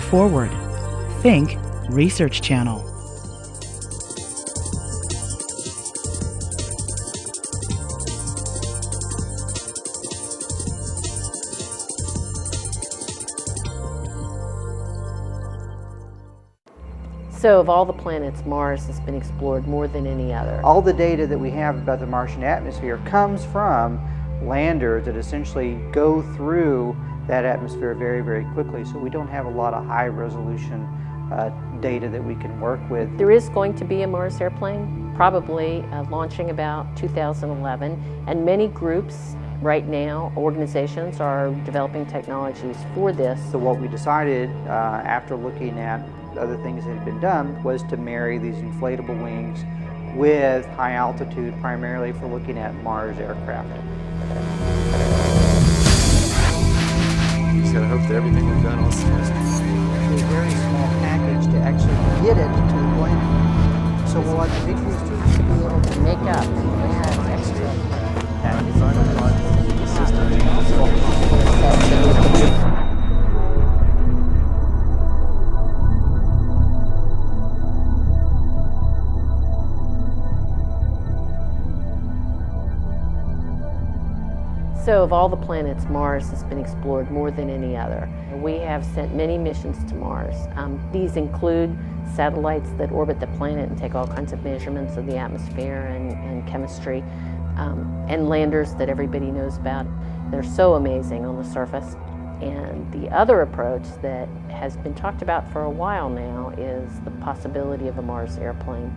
forward. Think Research Channel. So of all the planets, Mars has been explored more than any other. All the data that we have about the Martian atmosphere comes from landers that essentially go through that atmosphere very, very quickly. So we don't have a lot of high resolution data that we can work with. There is going to be a Mars airplane, probably launching about 2011, and many groups right now, organizations, are developing technologies for this. So what we decided after looking at other things that had been done was to marry these inflatable wings with high altitude, primarily for looking at Mars aircraft. You just gotta hope that everything we've done also is A very small package to actually get it to the plane. So we'll let the big boosters To be able to make up and add extra So of all the planets, Mars has been explored more than any other. We have sent many missions to Mars. These include satellites that orbit the planet and take all kinds of measurements of the atmosphere and chemistry, and landers that everybody knows about. They're so amazing on the surface. And the other approach that has been talked about for a while now is the possibility of a Mars airplane.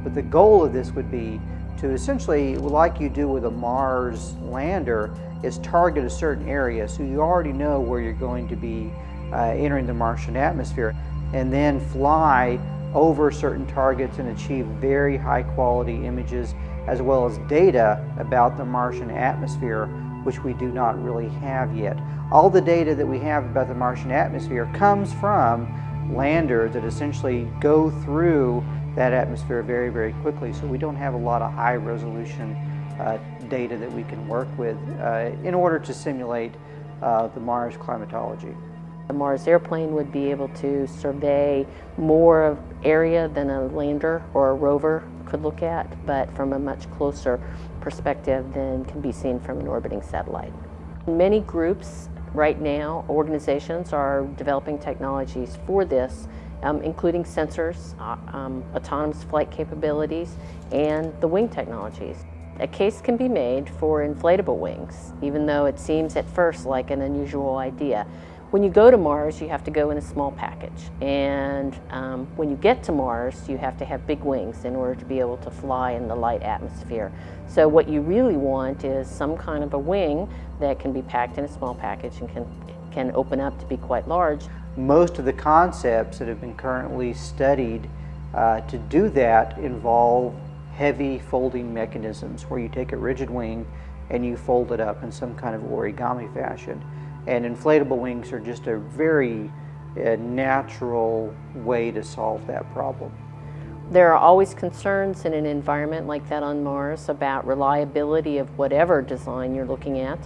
But the goal of this would be to essentially, like you do with a Mars lander, is target a certain area so you already know where you're going to be entering the Martian atmosphere, and then fly over certain targets and achieve very high quality images as well as data about the Martian atmosphere, which we do not really have yet. All the data that we have about the Martian atmosphere comes from landers that essentially go through that atmosphere very, very quickly. So we don't have a lot of high resolution data that we can work with in order to simulate the Mars climatology. A Mars airplane would be able to survey more of area than a lander or a rover could look at, but from a much closer perspective than can be seen from an orbiting satellite. Many groups right now, organizations, are developing technologies for this, including sensors, autonomous flight capabilities, and the wing technologies. A case can be made for inflatable wings, even though it seems at first like an unusual idea. When you go to Mars, you have to go in a small package, and when you get to Mars, you have to have big wings in order to be able to fly in the light atmosphere. So what you really want is some kind of a wing that can be packed in a small package and can open up to be quite large. Most of the concepts that have been currently studied to do that involve heavy folding mechanisms where you take a rigid wing and you fold it up in some kind of origami fashion. And inflatable wings are just a very natural way to solve that problem. There are always concerns in an environment like that on Mars about reliability of whatever design you're looking at.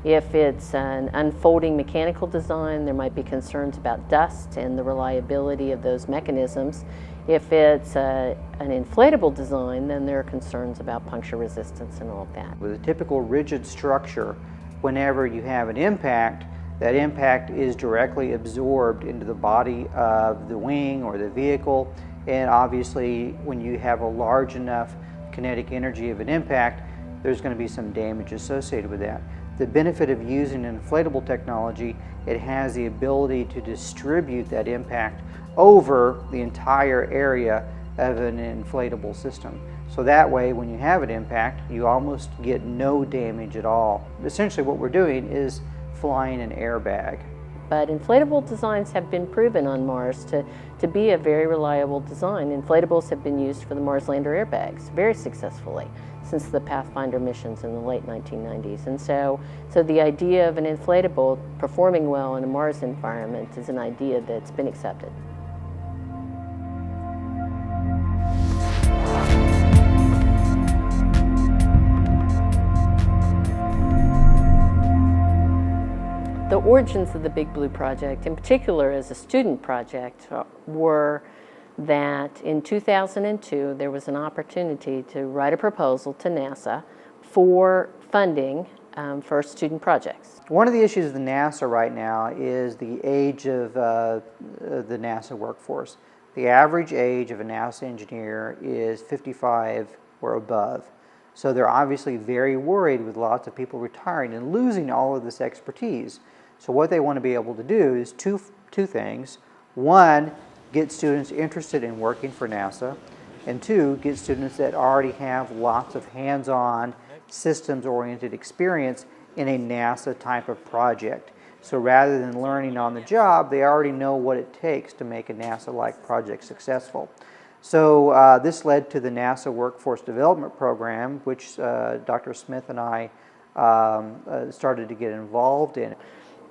If it's an unfolding mechanical design, there might be concerns about dust and the reliability of those mechanisms. If it's an inflatable design, then there are concerns about puncture resistance and all of that. With a typical rigid structure, whenever you have an impact, that impact is directly absorbed into the body of the wing or the vehicle, and obviously when you have a large enough kinetic energy of an impact, there's going to be some damage associated with that. The benefit of using an inflatable technology, it has the ability to distribute that impact over the entire area of an inflatable system. So that way, when you have an impact, you almost get no damage at all. Essentially what we're doing is flying an airbag. But inflatable designs have been proven on Mars to be a very reliable design. Inflatables have been used for the Mars lander airbags very successfully since the Pathfinder missions in the late 1990s. And so the idea of an inflatable performing well in a Mars environment is an idea that's been accepted. The origins of the Big Blue project, in particular as a student project, were that in 2002 there was an opportunity to write a proposal to NASA for funding for student projects. One of the issues with NASA right now is the age of the NASA workforce. The average age of a NASA engineer is 55 or above. So they're obviously very worried with lots of people retiring and losing all of this expertise. So what they want to be able to do is two things. One, get students interested in working for NASA, and two, get students that already have lots of hands-on, systems-oriented experience in a NASA type of project. So rather than learning on the job, they already know what it takes to make a NASA-like project successful. So this led to the NASA Workforce Development Program, which Dr. Smith and I started to get involved in.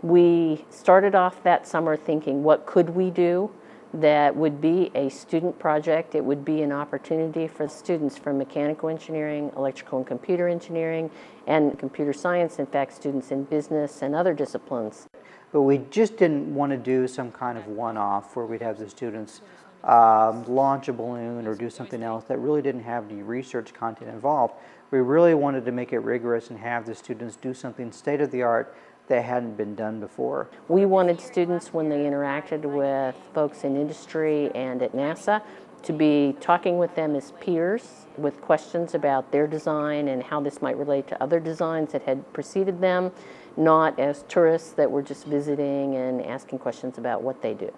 We started off that summer thinking, what could we do that would be a student project? It would be an opportunity for students from mechanical engineering, electrical and computer engineering, and computer science, in fact, students in business and other disciplines. But we just didn't want to do some kind of one-off where we'd have the students launch a balloon or do something else that really didn't have any research content involved. We really wanted to make it rigorous and have the students do something state-of-the-art that hadn't been done before. We wanted students, when they interacted with folks in industry and at NASA, to be talking with them as peers with questions about their design and how this might relate to other designs that had preceded them, not as tourists that were just visiting and asking questions about what they do.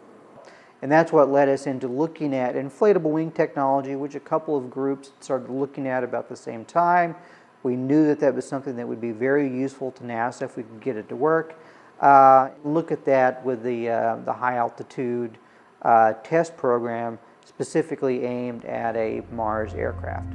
And that's what led us into looking at inflatable wing technology, which a couple of groups started looking at about the same time. We knew that that was something that would be very useful to NASA if we could get it to work. Look at that with the high altitude test program specifically aimed at a Mars aircraft.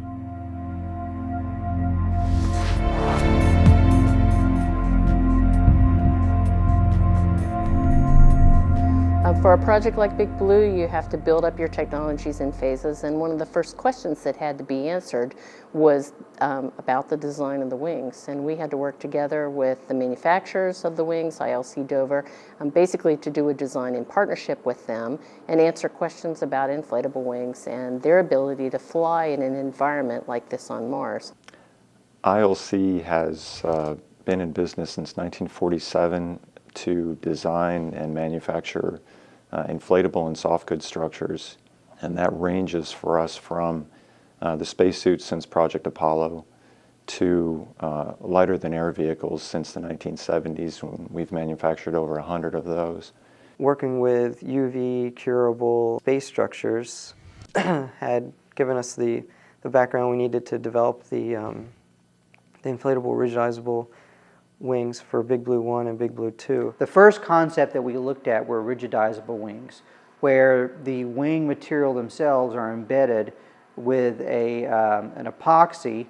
For a project like Big Blue, you have to build up your technologies in phases, and one of the first questions that had to be answered was about the design of the wings. And we had to work together with the manufacturers of the wings, ILC Dover, basically to do a design in partnership with them and answer questions about inflatable wings and their ability to fly in an environment like this on Mars. ILC has been in business since 1947 to design and manufacture inflatable and soft goods structures, and that ranges for us from the spacesuits since Project Apollo to lighter than air vehicles since the 1970s, when we've manufactured over 100 of those. Working with UV curable space structures had given us the background we needed to develop the inflatable rigidizable wings for Big Blue 1 and Big Blue 2. The first concept that we looked at were rigidizable wings, where the wing material themselves are embedded with an epoxy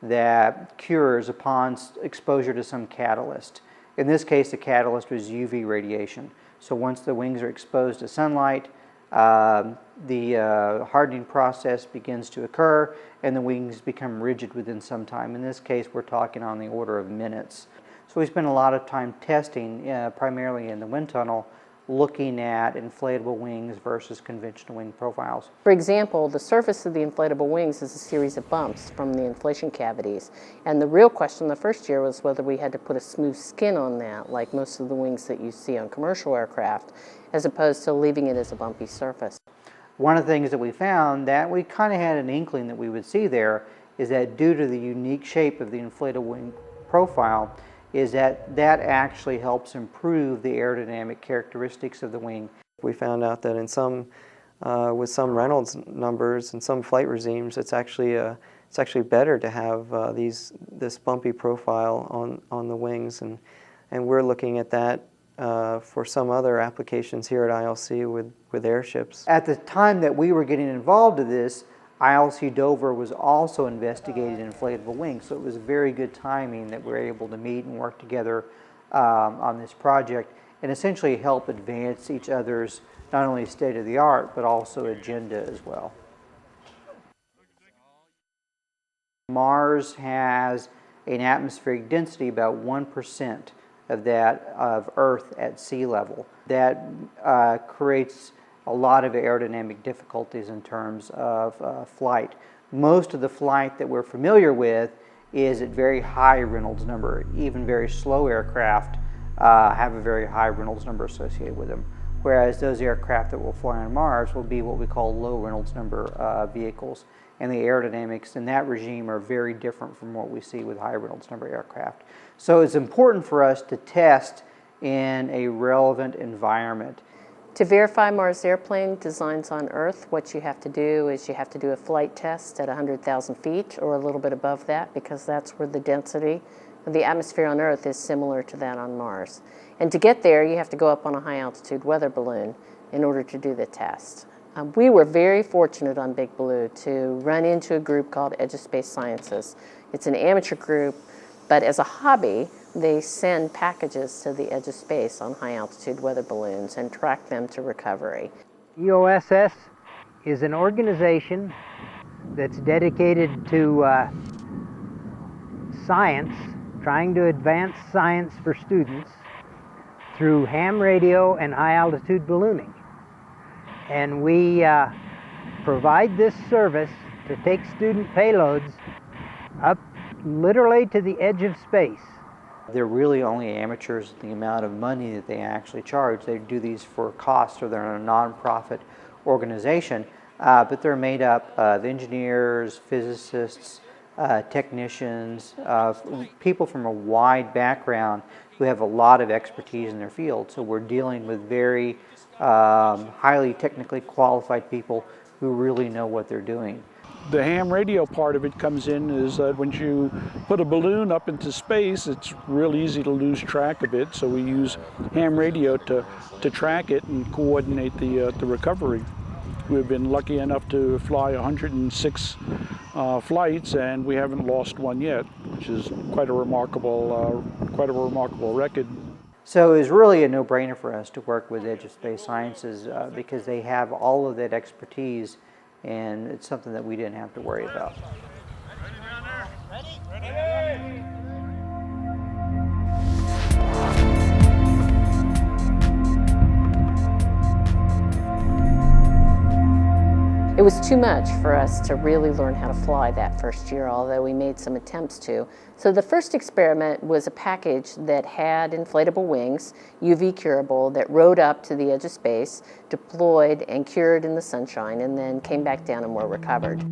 that cures upon exposure to some catalyst. In this case, the catalyst was UV radiation. So once the wings are exposed to sunlight, the hardening process begins to occur and the wings become rigid within some time. In this case, we're talking on the order of minutes. So we spent a lot of time testing, primarily in the wind tunnel, looking at inflatable wings versus conventional wing profiles. For example, the surface of the inflatable wings is a series of bumps from the inflation cavities. And the real question the first year was whether we had to put a smooth skin on that, like most of the wings that you see on commercial aircraft, as opposed to leaving it as a bumpy surface. One of the things that we found that we kind of had an inkling that we would see there is that due to the unique shape of the inflatable wing profile, is that actually helps improve the aerodynamic characteristics of the wing. We found out that in some, with some Reynolds numbers and some flight regimes, it's actually better to have this bumpy profile on the wings, and we're looking at that for some other applications here at ILC with airships. At the time that we were getting involved in this, ILC Dover was also investigating inflatable wings, so it was very good timing that we were able to meet and work together on this project and essentially help advance each other's not only state-of-the-art but also agenda as well. Mars has an atmospheric density about 1% of that of Earth at sea level. That creates a lot of aerodynamic difficulties in terms of flight. Most of the flight that we're familiar with is at very high Reynolds number. Even very slow aircraft have a very high Reynolds number associated with them, whereas those aircraft that will fly on Mars will be what we call low Reynolds number vehicles. And the aerodynamics in that regime are very different from what we see with high Reynolds number aircraft. So it's important for us to test in a relevant environment. To verify Mars airplane designs on Earth, what you have to do is you have to do a flight test at 100,000 feet or a little bit above that, because that's where the density of the atmosphere on Earth is similar to that on Mars. And to get there, you have to go up on a high altitude weather balloon in order to do the test. We were very fortunate on Big Blue to run into a group called Edge of Space Sciences. It's an amateur group, but as a hobby, they send packages to the edge of space on high altitude weather balloons and track them to recovery. EOSS is an organization that's dedicated to science, trying to advance science for students through ham radio and high altitude ballooning. And we provide this service to take student payloads up literally to the edge of space. They're really only amateurs in the amount of money that they actually charge. They do these for cost, or they're a non-profit organization, but they're made up of engineers, physicists, technicians, people from a wide background who have a lot of expertise in their field. So we're dealing with very highly technically qualified people who really know what they're doing. The ham radio part of it comes in is that when you put a balloon up into space, it's real easy to lose track of it. So we use ham radio to track it and coordinate the recovery. We've been lucky enough to fly 106 flights, and we haven't lost one yet, which is quite a remarkable record. So it was really a no-brainer for us to work with Edge of Space Sciences because they have all of that expertise, and it's something that we didn't have to worry about. Ready down there? Ready? Ready! It was too much for us to really learn how to fly that first year, although we made some attempts to. So the first experiment was a package that had inflatable wings, UV curable, that rode up to the edge of space, deployed and cured in the sunshine, and then came back down and were recovered.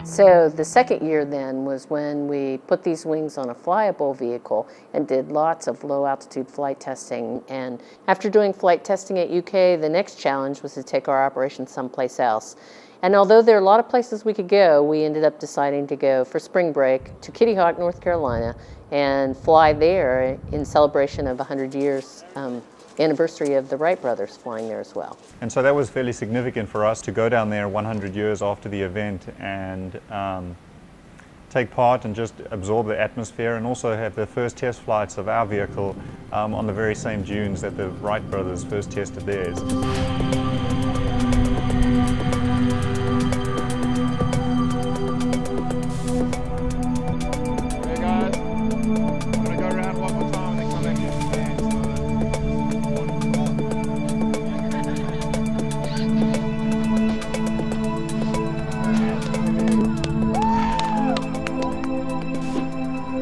So the second year then was when we put these wings on a flyable vehicle and did lots of low altitude flight testing. And after doing flight testing at UK, the next challenge was to take our operation someplace else. And although there are a lot of places we could go, we ended up deciding to go for spring break to Kitty Hawk, North Carolina, and fly there in celebration of 100 years anniversary of the Wright brothers flying there as well. And so that was fairly significant for us to go down there 100 years after the event and take part and just absorb the atmosphere, and also have the first test flights of our vehicle on the very same dunes that the Wright brothers first tested theirs.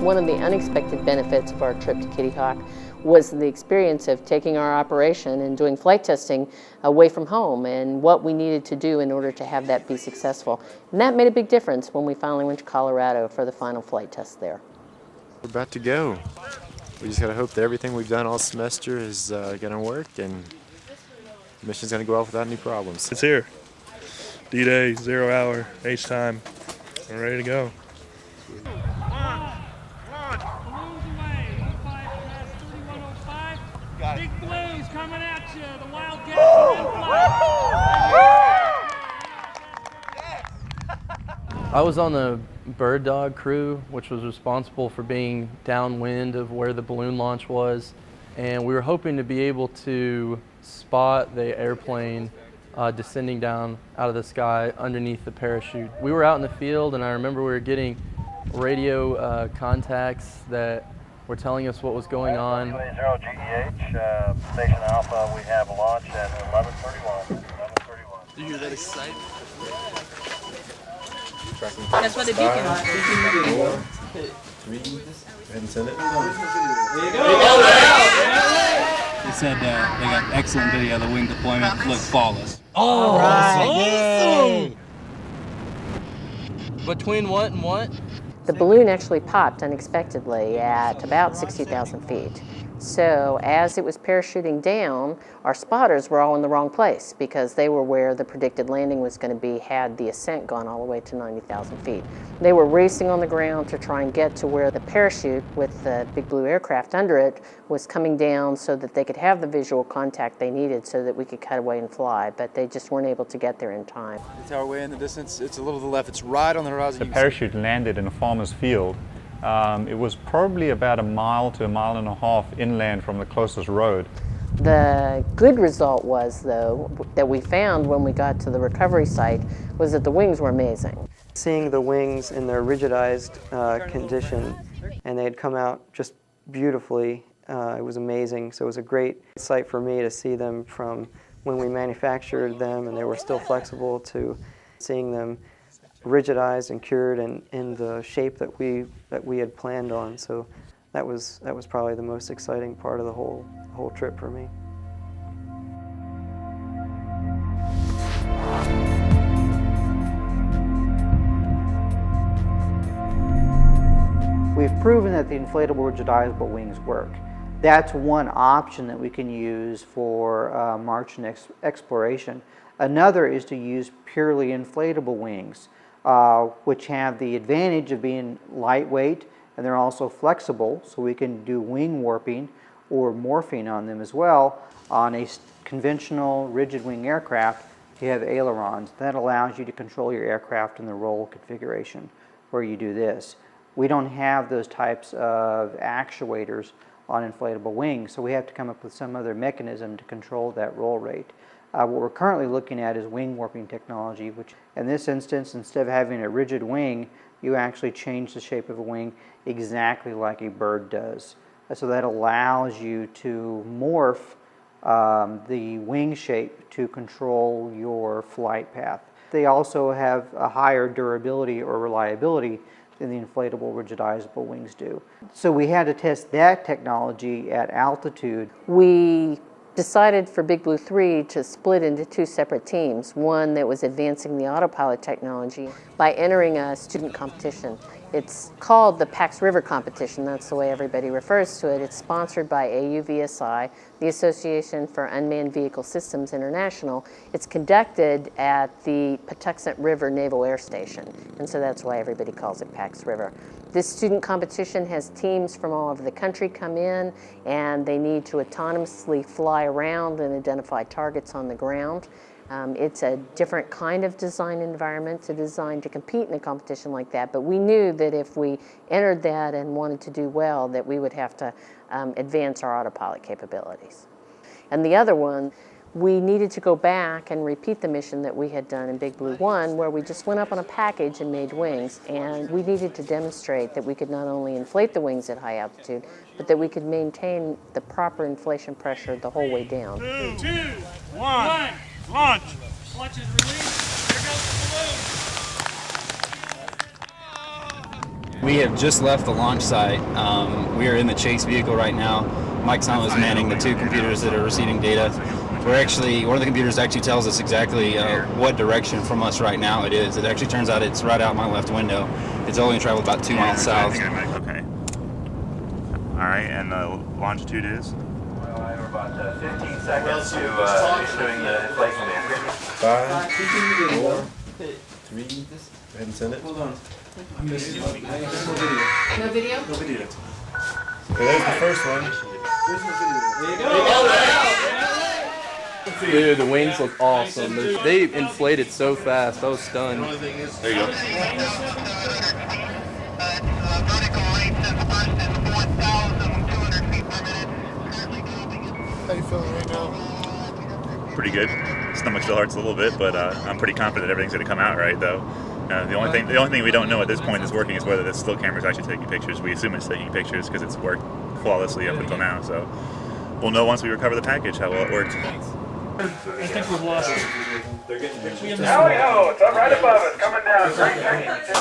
One of the unexpected benefits of our trip to Kitty Hawk was the experience of taking our operation and doing flight testing away from home, and what we needed to do in order to have that be successful. And that made a big difference when we finally went to Colorado for the final flight test there. We're about to go. We just gotta hope that everything we've done all semester is gonna work, and the mission's gonna go off without any problems. It's here. D-Day, 0 hour, H time. We're ready to go. Big Blues coming at you, the Wildcats. I was on the bird dog crew, which was responsible for being downwind of where the balloon launch was, and we were hoping to be able to spot the airplane descending down out of the sky underneath the parachute. We were out in the field, and I remember we were getting radio contacts that were telling us what was going on. 0 GEH, Station Alpha, we have a launch at 11:31. Do you hear that excitement? That's what the beacon is. 4, 3, and send it. There you go. They said they got excellent video of the wing deployment. Looked flawless. Oh, Right. awesome! Between what and what? The balloon actually popped unexpectedly at about 60,000 feet. So as it was parachuting down, our spotters were all in the wrong place because they were where the predicted landing was going to be had the ascent gone all the way to 90,000 feet. They were racing on the ground to try and get to where the parachute with the Big Blue aircraft under it was coming down so that they could have the visual contact they needed so that we could cut away and fly, but they just weren't able to get there in time. It's our way in the distance. It's a little to the left. It's right on the horizon. The parachute landed in a farmer's field. It was probably about 1 mile to 1.5 miles inland from the closest road. The good result was, though, that we found when we got to the recovery site was that the wings were amazing. Seeing the wings in their rigidized condition, and they had come out just beautifully, it was amazing. So it was a great sight for me to see them from when we manufactured them and they were still flexible to seeing them rigidized and cured and in the shape that we had planned on. So that was probably the most exciting part of the whole trip for me. We've proven that the inflatable rigidizable wings work. That's one option that we can use for Martian exploration. Another is to use purely inflatable wings, which have the advantage of being lightweight, and they're also flexible, so we can do wing warping or morphing on them as well. On a conventional rigid wing aircraft, you have ailerons. That allows you to control your aircraft in the roll configuration where you do this. We don't have those types of actuators on inflatable wings, so we have to come up with some other mechanism to control that roll rate. What we're currently looking at is wing warping technology, which in this instance, instead of having a rigid wing, you actually change the shape of a wing exactly like a bird does. So that allows you to morph the wing shape to control your flight path. They also have a higher durability or reliability than the inflatable rigidizable wings do. So we had to test that technology at altitude. We decided for Big Blue 3 to split into two separate teams, one that was advancing the autopilot technology by entering a student competition. It's called the Pax River competition. That's the way everybody refers to it. It's sponsored by AUVSI, the Association for Unmanned Vehicle Systems International. It's conducted at the Patuxent River Naval Air Station, and so that's why everybody calls it Pax River. This student competition has teams from all over the country come in, and they need to autonomously fly around and identify targets on the ground. It's a different kind of design environment to design to compete in a competition like that, but we knew that if we entered that and wanted to do well, that we would have to advance our autopilot capabilities. And the other one, we needed to go back and repeat the mission that we had done in Big Blue 1, where we just went up on a package and made wings, and we needed to demonstrate that we could not only inflate the wings at high altitude, but that we could maintain the proper inflation pressure the whole way down. 2, 1, launch! Clutch is released. Here goes the balloon. We have just left the launch site. We are in the chase vehicle right now. Mike Simon is manning the two computers that are receiving data. We're actually, one of the computers actually tells us exactly what direction from us right now it is. It actually turns out it's right out my left window. It's only traveled about 2 miles south. Okay. All right, and the longitude is? We're about 15 seconds to issuing the inflation band. 5, 4, 3, and send it. Hold on. No video? No video. Okay, there's the first one. There's no video. There you go. Dude, the wings look awesome. They inflated so fast. I was stunned. There you go. How you feeling right now? pretty good. Stomach still hurts a little bit, but I'm pretty confident that everything's going to come out right, though. The only thing we don't know at this point that's working is whether the still camera is actually taking pictures. We assume it's taking pictures because it's worked flawlessly up until now. So we'll know once we recover the package how well it works. I think we've lost it. Oh, it's up right above us, coming down. Great picture.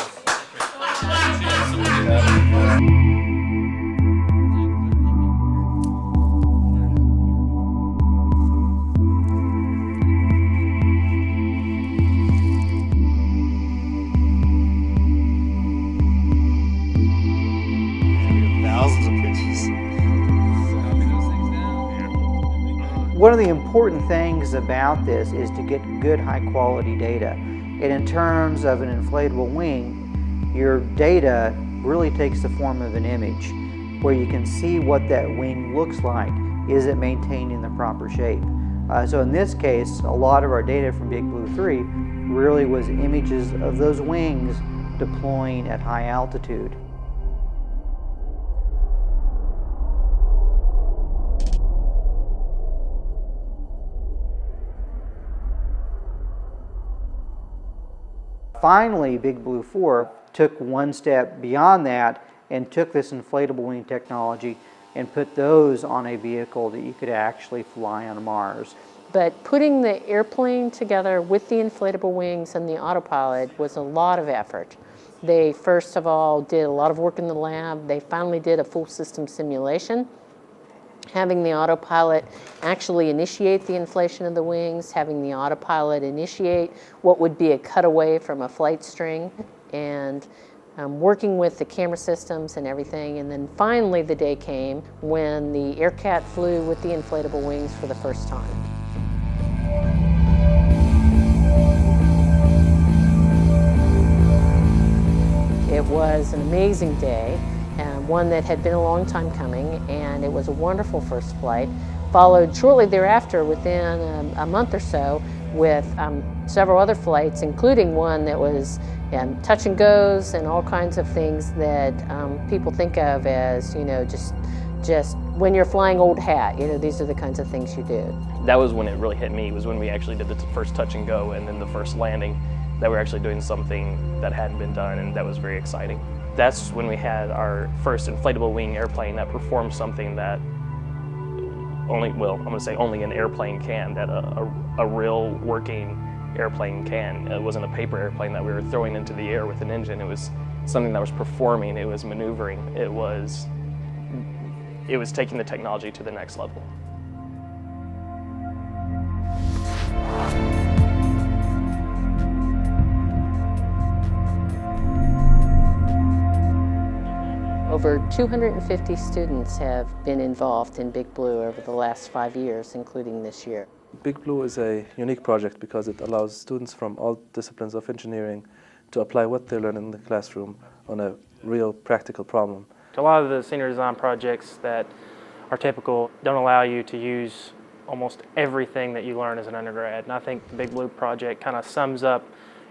Thousands of pictures. One of the important things about this is to get good high quality data. And in terms of an inflatable wing, your data really takes the form of an image where you can see what that wing looks like. Is it maintained in the proper shape? So in this case, a lot of our data from Big Blue 3 really was images of those wings deploying at high altitude. Finally, Big Blue 4 took one step beyond that and took this inflatable wing technology and put those on a vehicle that you could actually fly on Mars. But putting the airplane together with the inflatable wings and the autopilot was a lot of effort. They first of all did a lot of work in the lab. They finally did a full system simulation. Having the autopilot actually initiate the inflation of the wings, having the autopilot initiate what would be a cutaway from a flight string, and working with the camera systems and everything. And then finally the day came when the Aircat flew with the inflatable wings for the first time. It was an amazing day. One that had been a long time coming, and it was a wonderful first flight, followed shortly thereafter within a month or so with several other flights, including one that was touch and goes and all kinds of things that people think of as, you know, just when you're flying old hat, you know, these are the kinds of things you do. That was when it really hit me, was when we actually did the first touch and go and then the first landing, that we're actually doing something that hadn't been done, and that was very exciting. That's when we had our first inflatable wing airplane that performed something that only an airplane can, that a real working airplane can. It wasn't a paper airplane that we were throwing into the air with an engine. It was something that was performing, it was maneuvering, it was taking the technology to the next level. Over 250 students have been involved in Big Blue over the last 5 years, including this year. Big Blue is a unique project because it allows students from all disciplines of engineering to apply what they learn in the classroom on a real practical problem. A lot of the senior design projects that are typical don't allow you to use almost everything that you learn as an undergrad, and I think the Big Blue project kind of sums up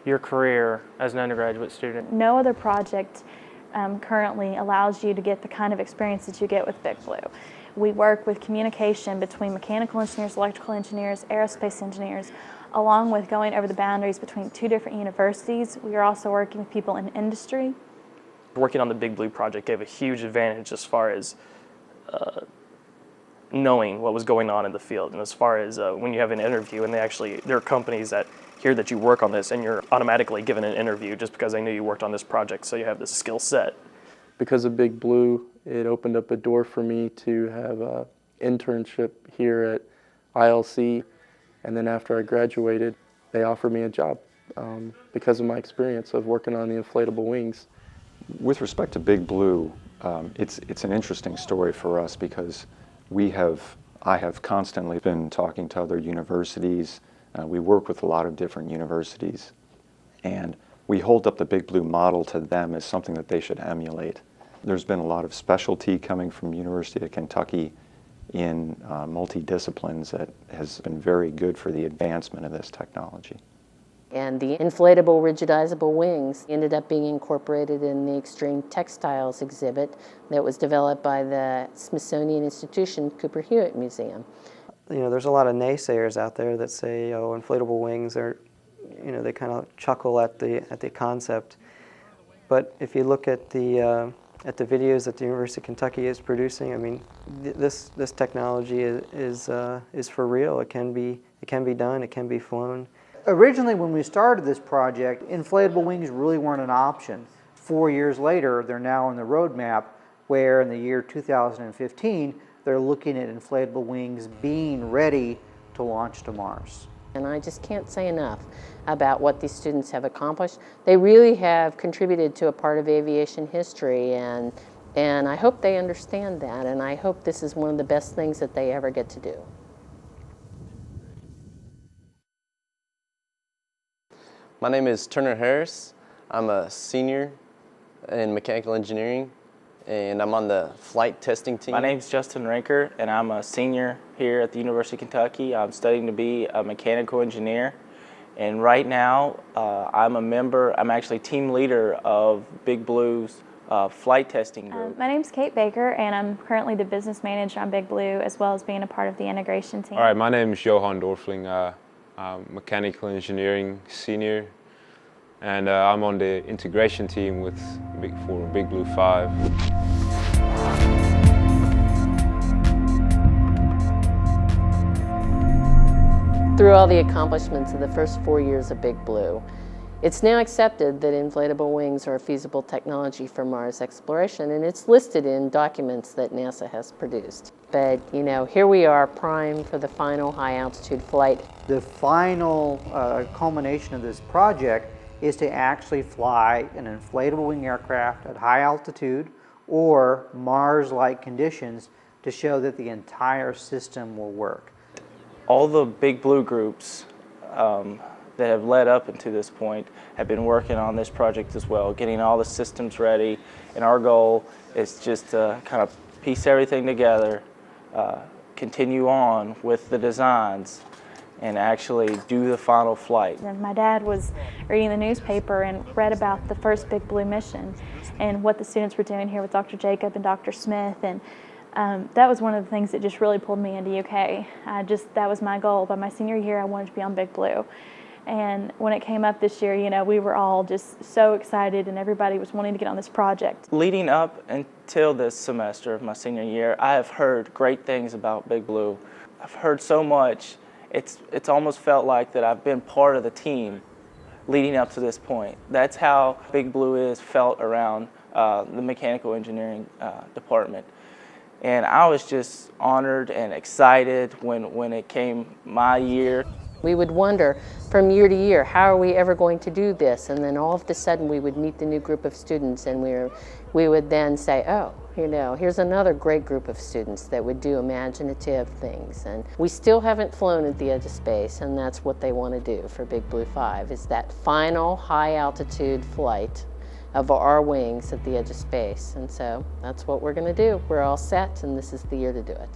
your career as an undergraduate student. No other project currently allows you to get the kind of experience that you get with Big Blue. We work with communication between mechanical engineers, electrical engineers, aerospace engineers, along with going over the boundaries between two different universities. We are also working with people in industry. Working on the Big Blue project gave a huge advantage as far as knowing what was going on in the field, and as far as when you have an interview, and there are companies that hear that you work on this and you're automatically given an interview just because they knew you worked on this project, so you have this skill set. Because of Big Blue, it opened up a door for me to have an internship here at ILC, and then after I graduated, they offered me a job because of my experience of working on the inflatable wings. With respect to Big Blue, it's an interesting story for us because I have constantly been talking to other universities. We work with a lot of different universities, and we hold up the Big Blue model to them as something that they should emulate. There's been a lot of specialty coming from University of Kentucky in multi-disciplines that has been very good for the advancement of this technology. And the inflatable rigidizable wings ended up being incorporated in the Extreme Textiles exhibit that was developed by the Smithsonian Institution Cooper Hewitt Museum. there's a lot of naysayers out there that say, oh, inflatable wings are, they kind of chuckle at the concept. But if you look at the videos that the University of Kentucky is producing, I mean, this technology is for real. It can be done. It can be flown. Originally, when we started this project, inflatable wings really weren't an option. 4 years later, they're now on the roadmap, where in the year 2015, they're looking at inflatable wings being ready to launch to Mars. And I just can't say enough about what these students have accomplished. They really have contributed to a part of aviation history, and I hope they understand that, and I hope this is one of the best things that they ever get to do. My name is Turner Harris. I'm a senior in mechanical engineering, and I'm on the flight testing team. My name's Justin Rinker, and I'm a senior here at the University of Kentucky. I'm studying to be a mechanical engineer, and right now I'm actually team leader of Big Blue's flight testing group. My name's Kate Baker, and I'm currently the business manager on Big Blue, as well as being a part of the integration team. All right, my name is Johan Dorfling. I'm mechanical engineering senior, and I'm on the integration team for Big Blue 5. Through all the accomplishments of the first 4 years of Big Blue, it's now accepted that inflatable wings are a feasible technology for Mars exploration, and it's listed in documents that NASA has produced. But, here we are, primed for the final high-altitude flight. The final culmination of this project is to actually fly an inflatable wing aircraft at high altitude or Mars-like conditions to show that the entire system will work. All the Big Blue groups that have led up into this point have been working on this project as well, getting all the systems ready, and our goal is just to kind of piece everything together, continue on with the designs, and actually do the final flight. And my dad was reading the newspaper and read about the first Big Blue mission and what the students were doing here with Dr. Jacob and Dr. Smith, and that was one of the things that just really pulled me into UK. That was my goal. By my senior year, I wanted to be on Big Blue. And when it came up this year, we were all just so excited, and everybody was wanting to get on this project. Leading up until this semester of my senior year, I have heard great things about Big Blue. I've heard so much, it's almost felt like that I've been part of the team leading up to this point. That's how Big Blue is felt around the mechanical engineering department. And I was just honored and excited when it came my year. We would wonder from year to year, how are we ever going to do this? And then all of a sudden we would meet the new group of students, and we would then say, oh, here's another great group of students that would do imaginative things. And we still haven't flown at the edge of space, and that's what they want to do for Big Blue 5, is that final high altitude flight of our wings at the edge of space. And so that's what we're going to do. We're all set, and this is the year to do it.